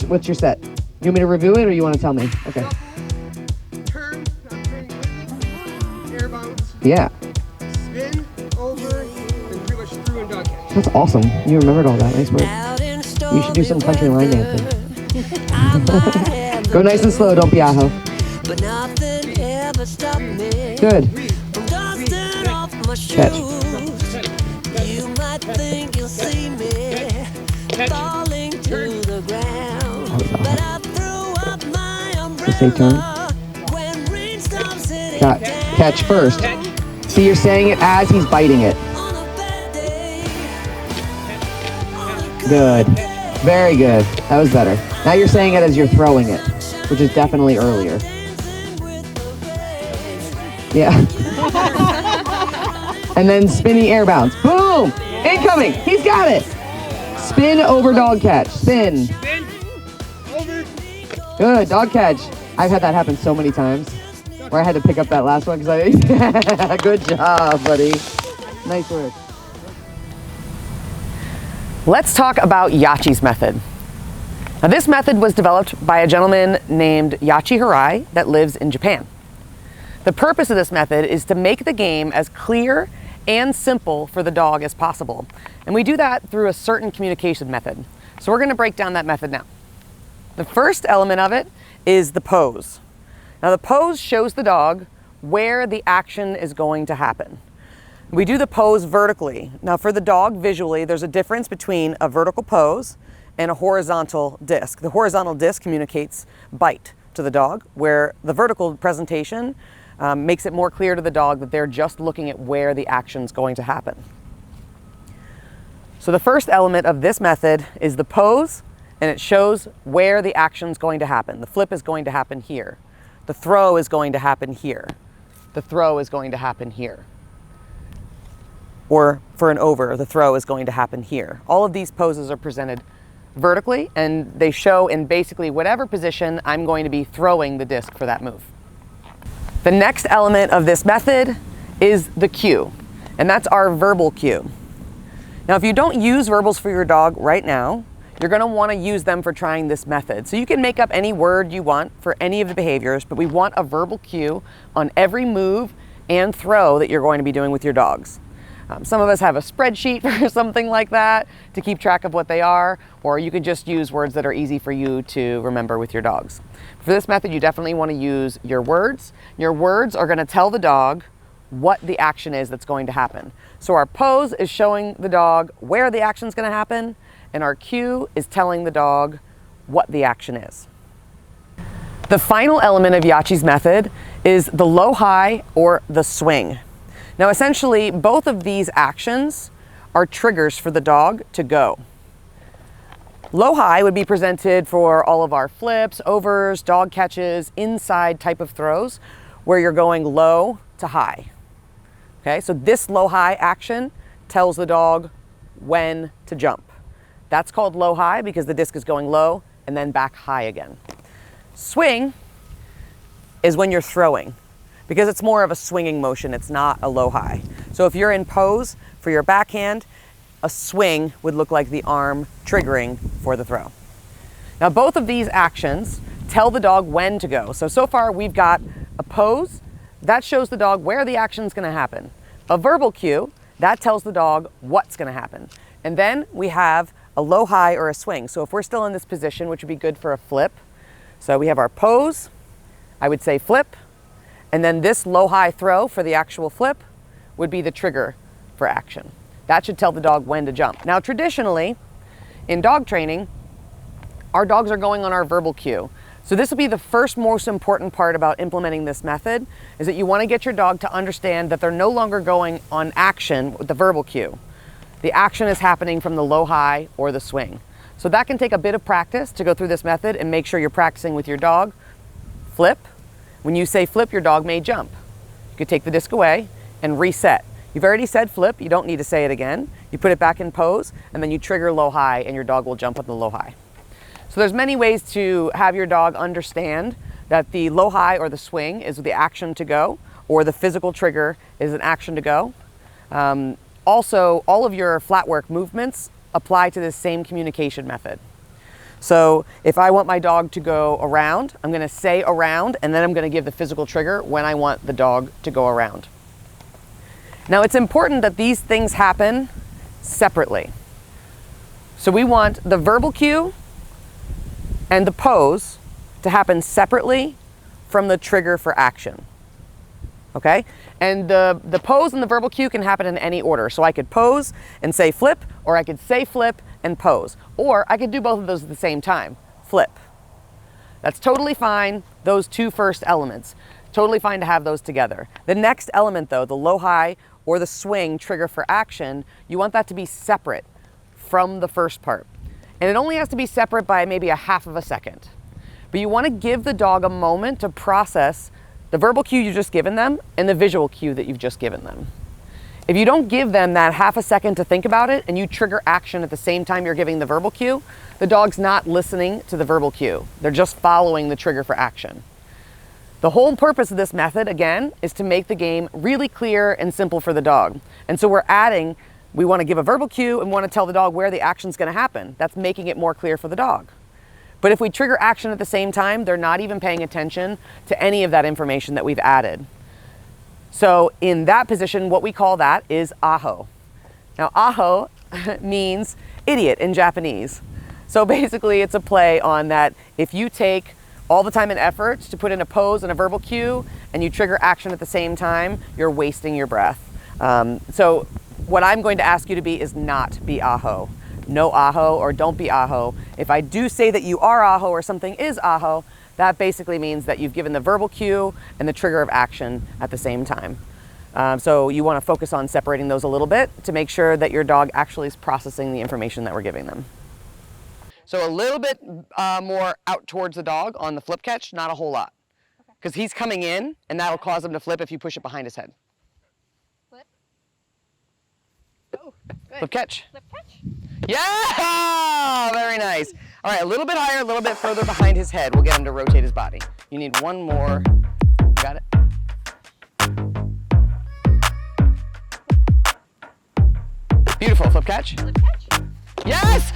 What's your set? You want me to review it or you want to tell me? Okay. Turn, turning quickly, air bounce, Yeah. spin, over, and pretty much through and dog catch. That's awesome. You remembered all that. Nice work. You should do some country line dancing. Go nice and slow. Don't be aho. But nothing ever stopped me. Good. From dusting off my Catch. shoes. You might think you'll see me falling to the ground, but I threw up my Say turn. umbrella when rain stops hitting Got down. catch first. See, you're saying it as he's biting it. On a bad day, on a Good. Very good. That was better. Now you're saying it as you're throwing it, which is definitely earlier. dancing with the rain. Yeah. And then spinning air bounce. Boom! Incoming! He's got it! Spin over dog catch. Spin. Spin, over, Good. Dog catch. I've had that happen so many times where I had to pick up that last one because I... Good job, buddy. Nice work. Let's talk about Yachi's method. Now, this method was developed by a gentleman named Yachi that lives in Japan. The purpose of this method is to make the game as clear and simple for the dog as possible. And we do that through a certain communication method. So we're going to break down that method now. The first element of it is the pose. Now, the pose shows the dog where the action is going to happen. We do the pose vertically. Now, for the dog visually, there's a difference between a vertical pose and a horizontal disc. The horizontal disc communicates bite to the dog, where the vertical presentation makes it more clear to the dog that they're just looking at where the action's going to happen. So the first element of this method is the pose, and it shows where the action's going to happen. The flip is going to happen here. The throw is going to happen here. The throw is going to happen here. Or for an over, the throw is going to happen here. All of these poses are presented vertically, and they show in basically whatever position I'm going to be throwing the disc for that move. The next element of this method is the cue, and that's our verbal cue. Now, if you don't use verbals for your dog right now, you're going to want to use them for trying this method. So you can make up any word you want for any of the behaviors, but we want a verbal cue on every move and throw that you're going to be doing with your dogs. Some of us have a spreadsheet or something like that to keep track of what they are, or you can just use words that are easy for you to remember with your dogs. For this method, you definitely want to use your words. Your words are going to tell the dog what the action is that's going to happen. So our pose is showing the dog where the action is going to happen, and our cue is telling the dog what the action is. The final element of Yachi's method is the low-high or the swing. Now, essentially, both of these actions are triggers for the dog to go. Low-high would be presented for all of our flips, overs, dog catches, inside type of throws, where you're going low to high. Okay, so this low-high action tells the dog when to jump. That's called low-high because the disc is going low and then back high again. Swing is when you're throwing, because it's more of a swinging motion, it's not a low-high. So if you're in pose for your backhand, a swing would look like the arm triggering for the throw. Now, both of these actions tell the dog when to go. So far we've got a pose, that shows the dog where the action's gonna happen. A verbal cue, that tells the dog what's gonna happen. And then we have a low-high or a swing. So if we're still in this position, which would be good for a flip, so we have our pose, I would say flip, and then this low-high throw for the actual flip would be the trigger for action. That should tell the dog when to jump. Now, traditionally, in dog training, our dogs are going on our verbal cue. So this will be the first most important part about implementing this method, is that you want to get your dog to understand that they're no longer going on action with the verbal cue. The action is happening from the low-high or the swing. So that can take a bit of practice to go through this method and make sure you're practicing with your dog. Flip. When you say flip, your dog may jump. You could take the disc away and reset. You've already said flip, you don't need to say it again. You put it back in pose, and then you trigger low-high, and your dog will jump on the low-high. So there's many ways to have your dog understand that the low-high or the swing is the action to go, or the physical trigger is an action to go. Also, all of your flat work movements apply to this same communication method. So if I want my dog to go around, I'm gonna say around, and then I'm gonna give the physical trigger when I want the dog to go around. Now it's important that these things happen separately. So we want the verbal cue and the pose to happen separately from the trigger for action. Okay? And the pose and the verbal cue can happen in any order. So I could pose and say flip, or I could say flip and pose. Or I could do both of those at the same time. Flip. That's totally fine, those two first elements. Totally fine to have those together. The next element though, the low-high or the swing trigger for action, you want that to be separate from the first part. And it only has to be separate by maybe a half of a second. But you want to give the dog a moment to process the verbal cue you've just given them and the visual cue that you've just given them. If you don't give them that half a second to think about it and you trigger action at the same time you're giving the verbal cue, the dog's not listening to the verbal cue. They're just following the trigger for action. The whole purpose of this method, again, is to make the game really clear and simple for the dog. And so we want to give a verbal cue and want to tell the dog where the action's going to happen. That's making it more clear for the dog. But if we trigger action at the same time, they're not even paying attention to any of that information that we've added. So in that position, what we call that is aho. Now aho means idiot in Japanese. So basically it's a play on that if you take all the time and effort to put in a pose and a verbal cue and you trigger action at the same time, you're wasting your breath. So what I'm going to ask you to be is not be aho. No aho or don't be aho. If I do say that you are aho or something is aho, that basically means that you've given the verbal cue and the trigger of action at the same time. So you want to focus on separating those a little bit to make sure that your dog actually is processing the information that we're giving them. So a little bit more out towards the dog on the flip catch, not a whole lot. Because he's coming in and that'll cause him to flip if you push it behind his head. Flip. Oh, good. Flip catch. Flip catch. Yeah! Very nice. All right, a little bit higher, a little bit further behind his head. We'll get him to rotate his body. You need one more. Got it? Beautiful. Flip catch. Flip catch. Yes!